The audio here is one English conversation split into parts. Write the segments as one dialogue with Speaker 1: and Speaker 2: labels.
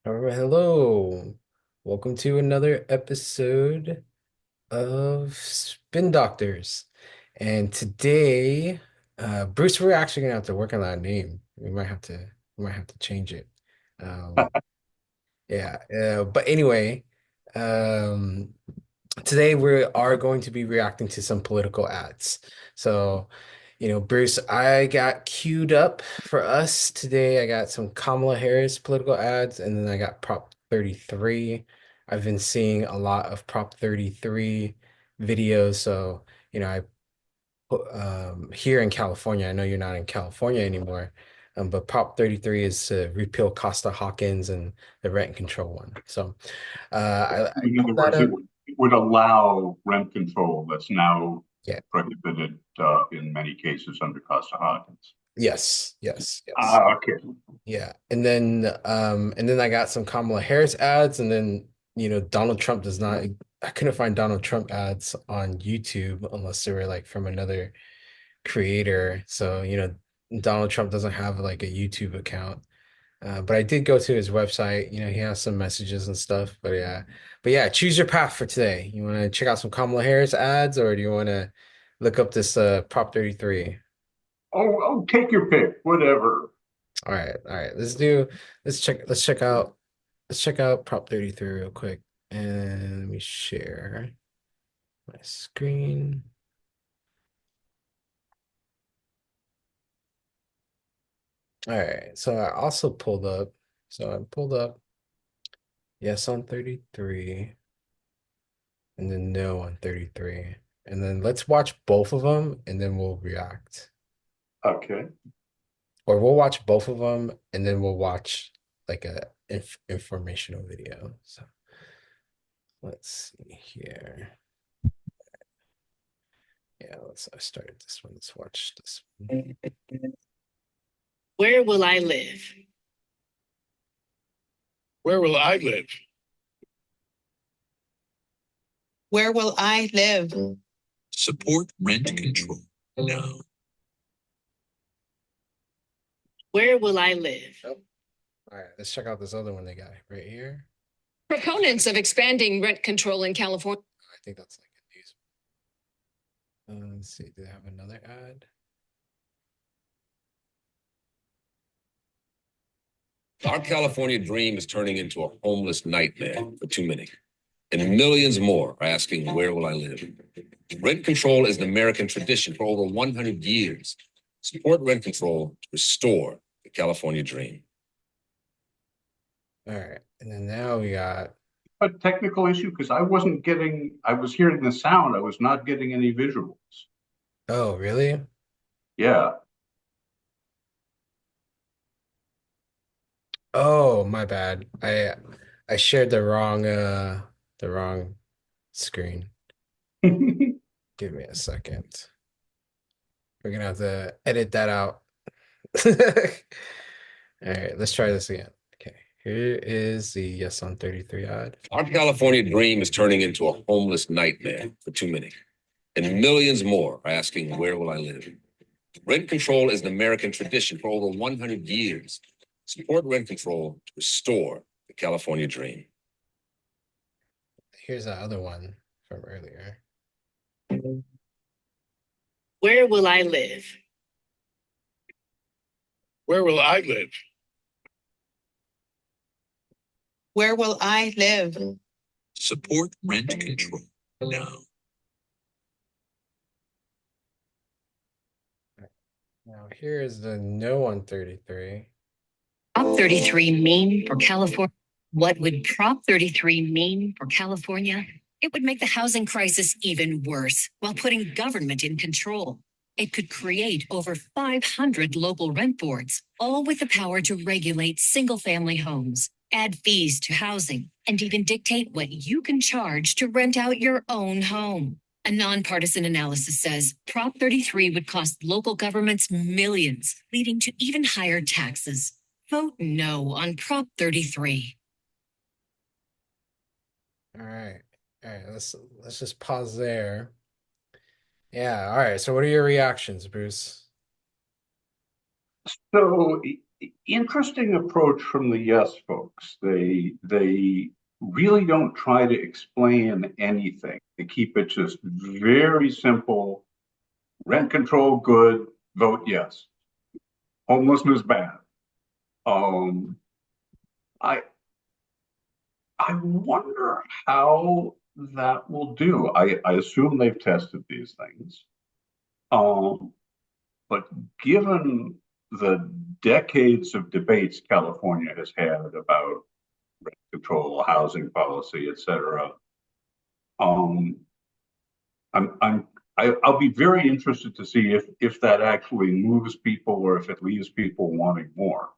Speaker 1: All right, hello. Welcome to another episode of Spin Doctors. And today, Bruce, we're actually gonna have to work on that name. We might have to change it. Um, yeah. But anyway, um, today we are going to be reacting to some political ads. So, Bruce, I got queued up for us today. I got some Kamala Harris political ads, and then I got Prop 33. I've been seeing a lot of Prop 33 videos. So, I here in California, I know you're not in California anymore, but Prop 33 is to repeal Costa-Hawkins and the rent control one. So, I
Speaker 2: In other
Speaker 1: pulled that
Speaker 2: words,
Speaker 1: up.
Speaker 2: it would allow rent control that's now
Speaker 1: Yeah.
Speaker 2: prohibited in many cases under Costa-Hawkins.
Speaker 1: Yes, yes, yes.
Speaker 2: Okay.
Speaker 1: Yeah. And then I got some Kamala Harris ads, and then Donald Trump does not I couldn't find Donald Trump ads on YouTube unless they were like from another creator. So, Donald Trump doesn't have like a YouTube account. But I did go to his website. He has some messages and stuff. But yeah, choose your path for today. You want to check out some Kamala Harris ads, or do you want to look up this Prop 33?
Speaker 2: Oh, take your pick, whatever.
Speaker 1: All right, all right. Let's check out Prop 33 real quick. And let me share my screen. All right. So I pulled up yes on 33 and then no on 33. And then let's watch both of them and then we'll react.
Speaker 2: Okay.
Speaker 1: Or we'll watch both of them and then we'll watch like a informational video. So let's see here. Yeah, I started this one. Let's watch this one.
Speaker 3: Where will I live?
Speaker 4: Where will I live?
Speaker 3: Where will I live?
Speaker 4: Support rent control now.
Speaker 3: Where will I live?
Speaker 1: Oh, all right. Let's check out this other one they got right here.
Speaker 3: Proponents of expanding rent control in California.
Speaker 1: I think that's like a news. Let's see. Do they have another ad?
Speaker 4: Our California dream is turning into a homeless nightmare for too many. And millions more are asking, where will I live? Rent control is an American tradition for over 100 years. Support rent control to restore the California dream.
Speaker 1: All right. And then now we got.
Speaker 2: A technical issue because I was hearing the sound, I was not getting any visuals.
Speaker 1: Oh, really?
Speaker 2: Yeah.
Speaker 1: Oh, my bad. I shared the wrong screen. Give me a second. We're gonna have to edit that out. All right, let's try this again. Okay, here is the yes on 33 ad.
Speaker 4: Our California dream is turning into a homeless nightmare for too many. And millions more are asking, where will I live? Rent control is an American tradition for over 100 years. Support rent control to restore the California dream.
Speaker 1: Here's the other one from earlier.
Speaker 3: Where will I live?
Speaker 4: Where will I live?
Speaker 3: Where will I live?
Speaker 4: Support rent control now.
Speaker 1: Now here is the no on 33.
Speaker 5: Prop 33 mean for California? What would Prop 33 mean for California? It would make the housing crisis even worse while putting government in control. It could create over 500 local rent boards, all with the power to regulate single family homes, add fees to housing, and even dictate what you can charge to rent out your own home. A nonpartisan analysis says Prop 33 would cost local governments millions, leading to even higher taxes. Vote no on Prop 33.
Speaker 1: All right. All right, let's just pause there. Yeah, all right. So what are your reactions, Bruce?
Speaker 2: So Interesting approach from the Yes folks. They really don't try to explain anything. They keep it just very simple. Rent control good, vote yes. Homelessness bad. Um, I I wonder how that will do. I assume they've tested these things. Um, but given the decades of debates California has had about control, housing policy, et cetera, um, I'm, I'm, I'll be very interested to see if that actually moves people or if it leaves people wanting more.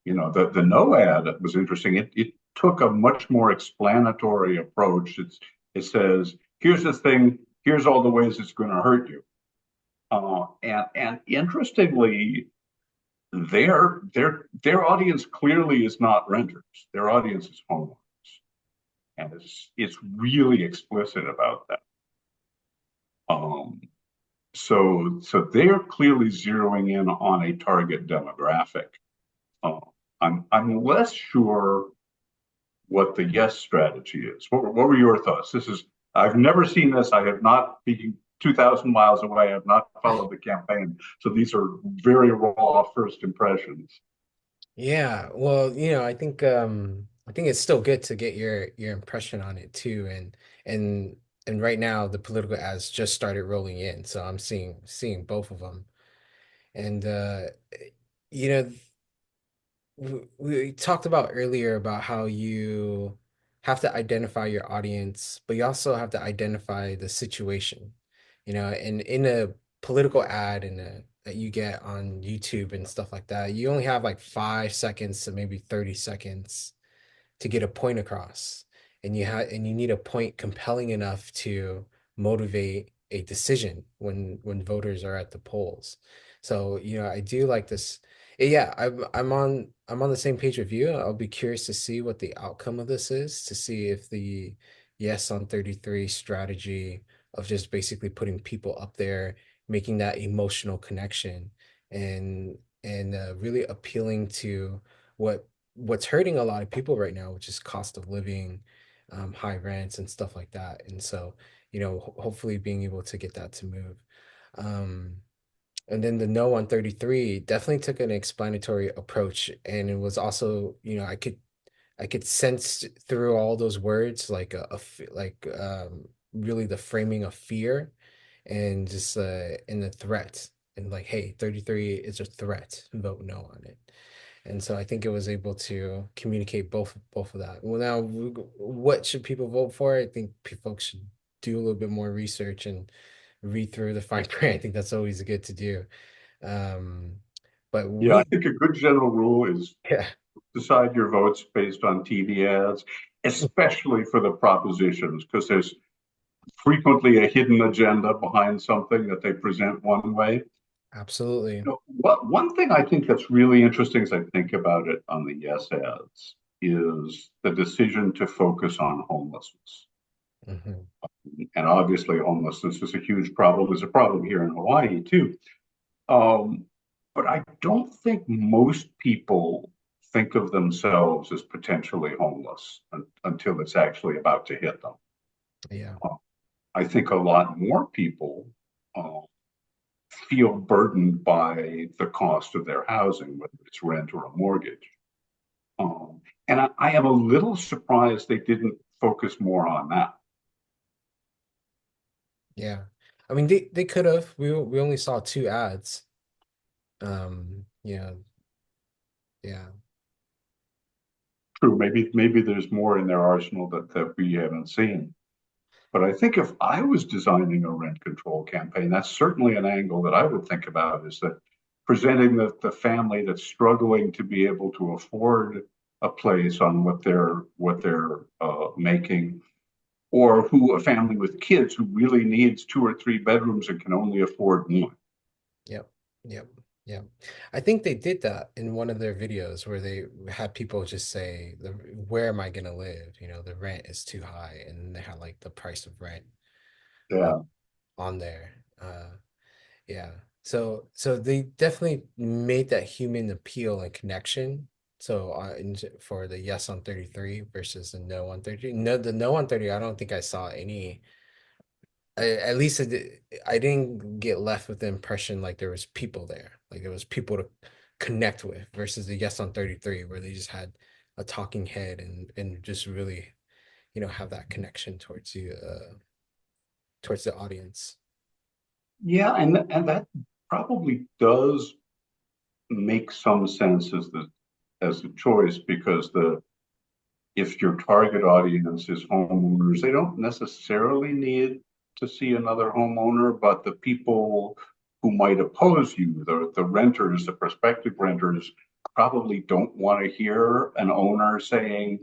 Speaker 2: You know, the no ad was interesting. It took a much more explanatory approach. It says, here's the thing, here's all the ways it's going to hurt you. And interestingly, their audience clearly is not renters. Their audience is homeowners, and it's really explicit about that. Um, so they're clearly zeroing in on a target demographic. Uh, I'm less sure what the yes strategy is. What were your thoughts? This is I've never seen this. I have not being 2,000 miles away. I have not followed the campaign. So these are very raw first impressions.
Speaker 1: Yeah, well, I think it's still good to get your impression on it too. And right now the political ads just started rolling in, so I'm seeing both of them. And you know, we talked about earlier about how you have to identify your audience, but you also have to identify the situation. And in a political ad that you get on YouTube and stuff like that, you only have like 5 seconds to maybe 30 seconds to get a point across. And you need a point compelling enough to motivate a decision when voters are at the polls. So, I do like this. Yeah, I'm on the same page with you. I'll be curious to see what the outcome of this is, to see if the yes on 33 strategy of just basically putting people up there, making that emotional connection and really appealing to what what's hurting a lot of people right now, which is cost of living, high rents and stuff like that. And so, hopefully being able to get that to move. Um, and then the no on 33 definitely took an explanatory approach. And it was also, I could sense through all those words like really the framing of fear and just in the threat and like, hey, 33 is a threat, vote no on it. And so I think it was able to communicate both of that. Well, now, what should people vote for? I think folks should do a little bit more research and read through the fine print. I think that's always good to do. Um, but
Speaker 2: Yeah, I
Speaker 1: we,
Speaker 2: think a good general rule is
Speaker 1: yeah,
Speaker 2: decide your votes based on TV ads, especially for the propositions, because there's frequently a hidden agenda behind something that they present one way.
Speaker 1: absolutely.
Speaker 2: One thing I think that's really interesting as I think about it on the yes ads is the decision to focus on homelessness.
Speaker 1: Hmm.
Speaker 2: And obviously, homelessness is a huge problem. It's a problem here in Hawaii too. Um, but I don't think most people think of themselves as potentially homeless until it's actually about to hit them.
Speaker 1: Yeah,
Speaker 2: Uh, I think a lot more people uh, feel burdened by the cost of their housing, whether it's rent or a mortgage. And I am a little surprised they didn't focus more on that.
Speaker 1: yeah. I mean, they could have. We only saw two ads. Yeah, yeah,
Speaker 2: True, maybe there's more in their arsenal that we haven't seen. But I think if I was designing a rent control campaign, that's certainly an angle that I would think about is that presenting the family that's struggling to be able to afford a place on what they're making, or who a family with kids who really needs 2 or 3 bedrooms and can only afford one.
Speaker 1: yep, yep, yep. I think they did that in one of their videos where they had people just say, "Where am I gonna live?" The rent is too high, and they had like the price of rent uh,
Speaker 2: Yeah.
Speaker 1: on there. Yeah. So they definitely made that human appeal and connection. So for the yes on 33 versus the no on 30. No, the no on 30, I don't think I saw any. At least I didn't get left with the impression like there was people there, like there was people to connect with versus the yes on 33 where they just had a talking head and just really, have that connection towards you, towards the audience.
Speaker 2: Yeah, and that probably does make some sense as a choice because the if your target audience is homeowners, they don't necessarily need to see another homeowner, but the people who might oppose you, the renters, the prospective renters, probably don't want to hear an owner saying,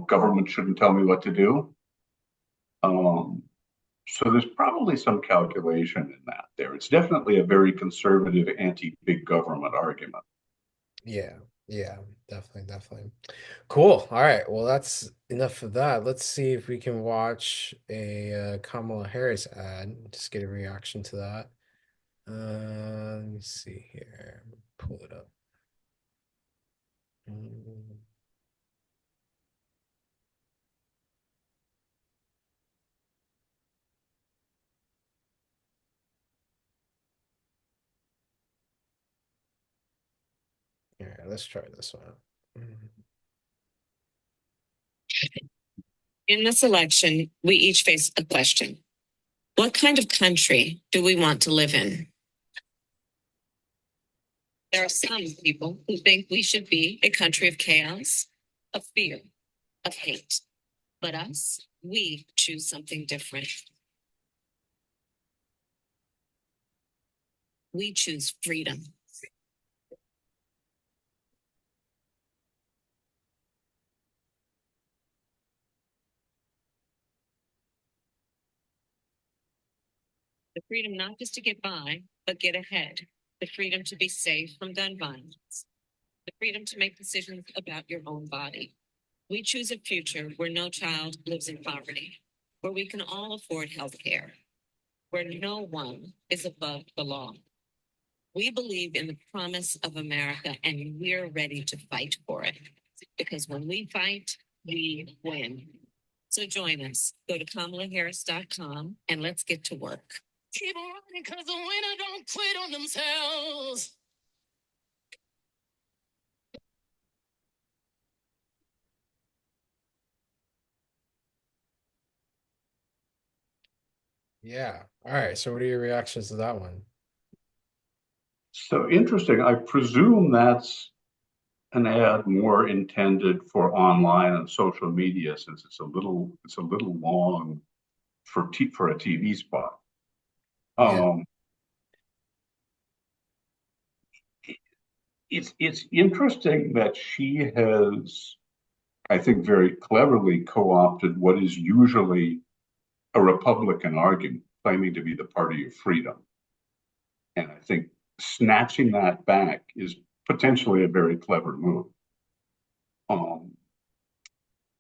Speaker 2: government shouldn't tell me what to do. Um, so there's probably some calculation in that there. It's definitely a very conservative anti-big government argument.
Speaker 1: Yeah, yeah, definitely, definitely. Cool. All right. Well, that's enough of that. Let's see if we can watch a Kamala Harris ad. Just get a reaction to that. Let me see here. Pull it up. Mm, Yeah, let's try this one. Mm.
Speaker 3: In this election, we each face a question. What kind of country do we want to live in? There are some people who think we should be a country of chaos, of fear, of hate. But us, we choose something different. We choose freedom. The freedom not just to get by, but get ahead. The freedom to be safe from gun violence. The freedom to make decisions about your own body. We choose a future where no child lives in poverty, where we can all afford health care, where no one is above the law. We believe in the promise of America and we're ready to fight for it. Because when we fight, we win. So join us. Go to KamalaHarris.com and let's get to work. Keep on running because the winner don't quit on themselves.
Speaker 1: Yeah. All right. So what are your reactions to that one?
Speaker 2: So interesting. I presume that's an ad more intended for online and social media since it's a little long for a TV spot.
Speaker 1: Yeah.
Speaker 2: Um, it's interesting that she has, I think, very cleverly co-opted what is usually a Republican argument, claiming to be the party of freedom. And I think snatching that back is potentially a very clever move. Um,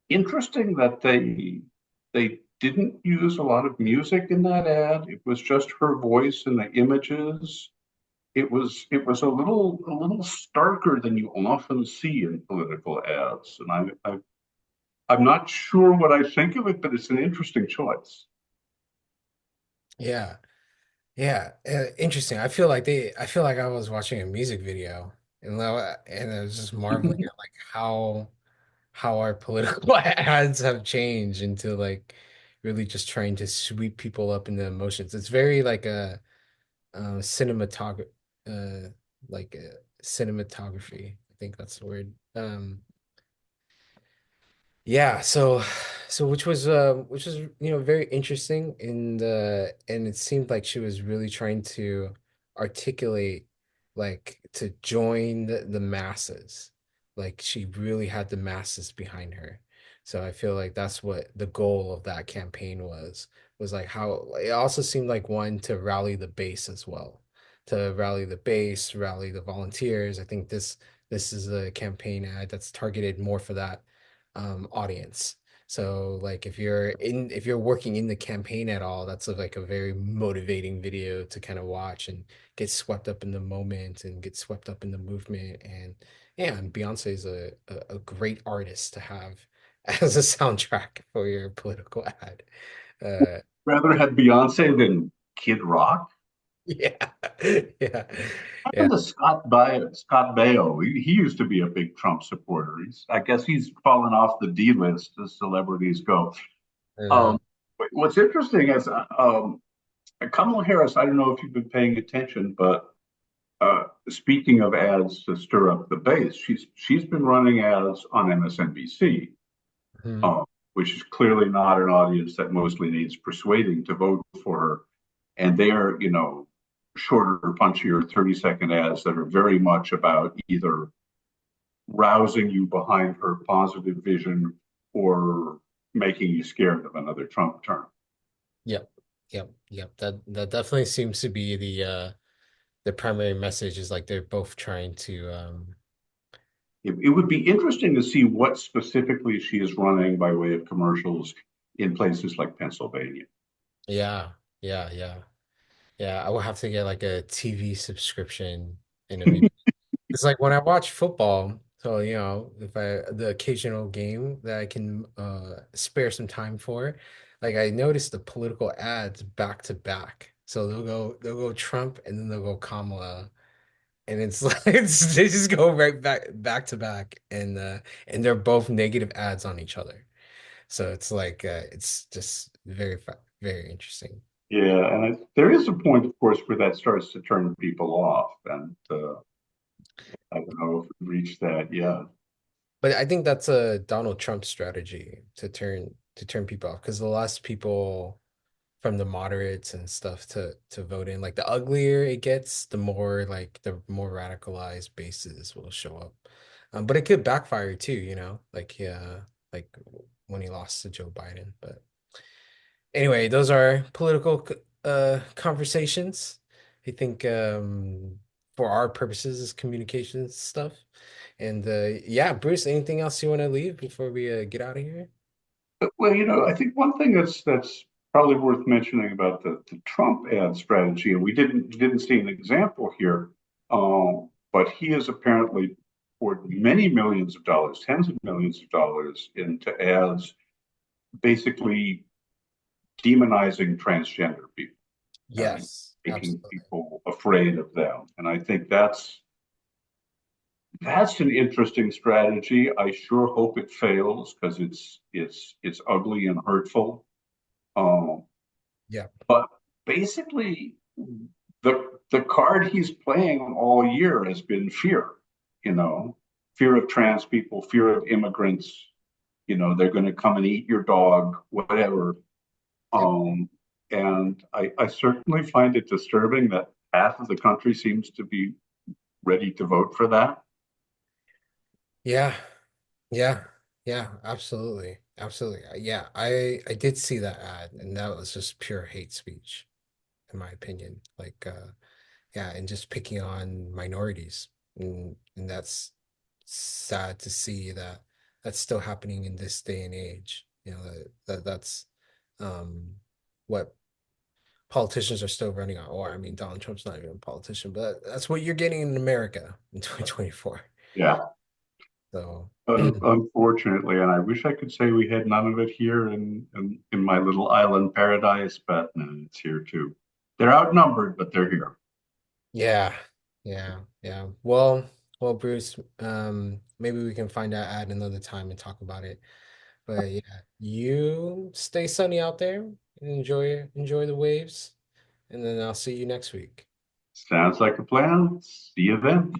Speaker 2: Interesting that they didn't use a lot of music in that ad. It was just her voice and the images. It was a little starker than you often see in political ads, and I'm not sure what I think of it, but it's an interesting choice.
Speaker 1: Yeah. Yeah. Interesting. I feel like I was watching a music video and I was just marveling at like how our political ads have changed into like really just trying to sweep people up into emotions. It's very like a cinematography, uh, like cinematography. I think that's the word. Yeah, so which was very interesting and it seemed like she was really trying to articulate like to join the masses. Like she really had the masses behind her. So I feel like that's what the goal of that campaign was like how it also seemed like one to rally the base as well. To rally the base, rally the volunteers. I think this is a campaign ad that's targeted more for that audience. So like if you're working in the campaign at all, that's like a very motivating video to kind of watch and get swept up in the moment and get swept up in the movement. And yeah, and Beyonce is a great artist to have as a soundtrack for your political ad. Uh,
Speaker 2: Rather have Beyonce than Kid Rock.
Speaker 1: yeah, yeah, yeah.
Speaker 2: Happened to Scott Baio. He used to be a big Trump supporter. I guess he's fallen off the D list as celebrities go.
Speaker 1: Uh,
Speaker 2: Um, what's interesting is Kamala Harris. I don't know if you've been paying attention, but speaking of ads to stir up the base, she's been running ads on MSNBC,
Speaker 1: mhm.
Speaker 2: uh, which is clearly not an audience that mostly needs persuading to vote for her. And they are, shorter, punchier 30-second ads that are very much about either rousing you behind her positive vision or making you scared of another Trump term.
Speaker 1: Yep, yep. That definitely seems to be the primary message is like they're both trying to
Speaker 2: It would be interesting to see what specifically she is running by way of commercials in places like Pennsylvania.
Speaker 1: yeah, yeah. Yeah, I will have to get like a TV subscription in a maybe. It's like when I watch football, so if the occasional game that I can spare some time for, like I notice the political ads back to back. So they'll go Trump and then they'll go Kamala. And it's like they just go right back to back and they're both negative ads on each other. So it's like it's just very interesting.
Speaker 2: Yeah, and there is a point, of course, where that starts to turn people off, and I don't know if we've reached that yet.
Speaker 1: But I think that's a Donald Trump strategy to turn people off because the less people from the moderates and stuff to vote in, like the uglier it gets, the more radicalized bases will show up. But it could backfire too, like yeah, like when he lost to Joe Biden. But anyway, those are political conversations. I think for our purposes is communications stuff. And yeah, Bruce, anything else you want to leave before we get out of here?
Speaker 2: Well, I think one thing that's probably worth mentioning about the Trump ad strategy, and we didn't see an example here, but he has apparently poured many millions of dollars, tens of millions of dollars into ads, basically demonizing transgender people and
Speaker 1: Yes,
Speaker 2: making
Speaker 1: absolutely.
Speaker 2: people afraid of them. And I think that's an interesting strategy. I sure hope it fails because it's ugly and hurtful. Um,
Speaker 1: Yeah.
Speaker 2: but basically, the card he's playing all year has been fear. You know, fear of trans people, fear of immigrants. They're going to come and eat your dog, whatever.
Speaker 1: Yep.
Speaker 2: Um, and I certainly find it disturbing that half of the country seems to be ready to vote for that.
Speaker 1: Yeah. Yeah. Yeah, absolutely. Absolutely. Yeah, I did see that ad and that was just pure hate speech in my opinion. Like yeah, and just picking on minorities. And that's sad to see that that's still happening in this day and age. That's um what politicians are still running on. Or I mean, Donald Trump's not even a politician, but that's what you're getting in America in 2024.
Speaker 2: Yeah.
Speaker 1: So
Speaker 2: Unfortunately, and I wish I could say we had none of it here in my little island paradise, but no, it's here too. They're outnumbered, but they're here.
Speaker 1: yeah, yeah. Well, Bruce, maybe we can find out at another time and talk about it. But yeah, you stay sunny out there and enjoy the waves, and then I'll see you next week.
Speaker 2: Sounds like a plan. See you then.